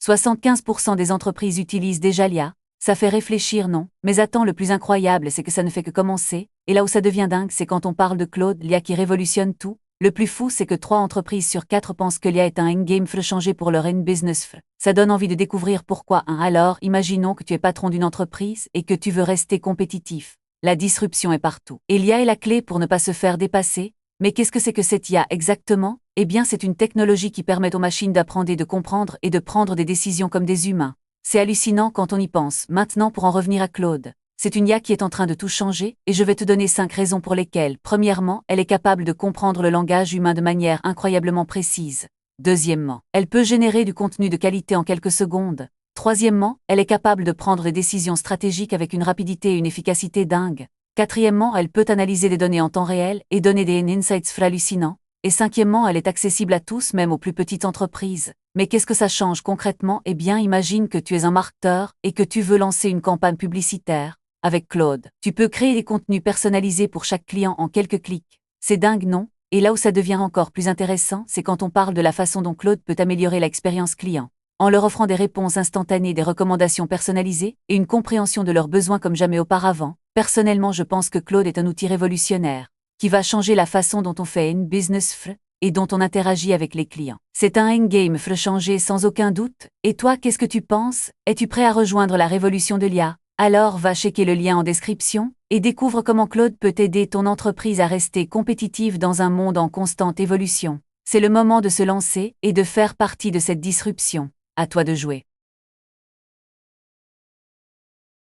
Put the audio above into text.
75% des entreprises utilisent déjà l'IA. Ça fait réfléchir, non? Mais attends, le plus incroyable, c'est que ça ne fait que commencer. Et là où ça devient dingue, c'est quand on parle de Claude, l'IA qui révolutionne tout. Le plus fou, c'est que 3 entreprises sur 4 pensent que l'IA est un endgame changer pour leur business. Ça donne envie de découvrir pourquoi. Alors, imaginons que tu es patron d'une entreprise et que tu veux rester compétitif. La disruption est partout. Et l'IA est la clé pour ne pas se faire dépasser. Mais qu'est-ce que c'est que cette IA exactement? Eh bien, c'est une technologie qui permet aux machines d'apprendre et de comprendre et de prendre des décisions comme des humains. C'est hallucinant quand on y pense. Maintenant, pour en revenir à Claude. C'est une IA qui est en train de tout changer, et je vais te donner 5 raisons pour lesquelles. Premièrement, elle est capable de comprendre le langage humain de manière incroyablement précise. Deuxièmement, elle peut générer du contenu de qualité en quelques secondes. Troisièmement, elle est capable de prendre des décisions stratégiques avec une rapidité et une efficacité dingue. Quatrièmement, elle peut analyser des données en temps réel et donner des insights hallucinants. Et cinquièmement, elle est accessible à tous, même aux plus petites entreprises. Mais qu'est-ce que ça change concrètement? Eh bien, imagine que tu es un marketeur et que tu veux lancer une campagne publicitaire. Avec Claude, tu peux créer des contenus personnalisés pour chaque client en quelques clics. C'est dingue, non? Et là où ça devient encore plus intéressant, c'est quand on parle de la façon dont Claude peut améliorer l'expérience client. En leur offrant des réponses instantanées, des recommandations personnalisées et une compréhension de leurs besoins comme jamais auparavant. Personnellement, je pense que Claude est un outil révolutionnaire qui va changer la façon dont on fait une business et dont on interagit avec les clients. C'est un endgame changer sans aucun doute. Et toi, qu'est-ce que tu penses? Es-tu prêt à rejoindre la révolution de l'IA? Alors va checker le lien en description et découvre comment Claude peut aider ton entreprise à rester compétitive dans un monde en constante évolution. C'est le moment de se lancer et de faire partie de cette disruption. À toi de jouer.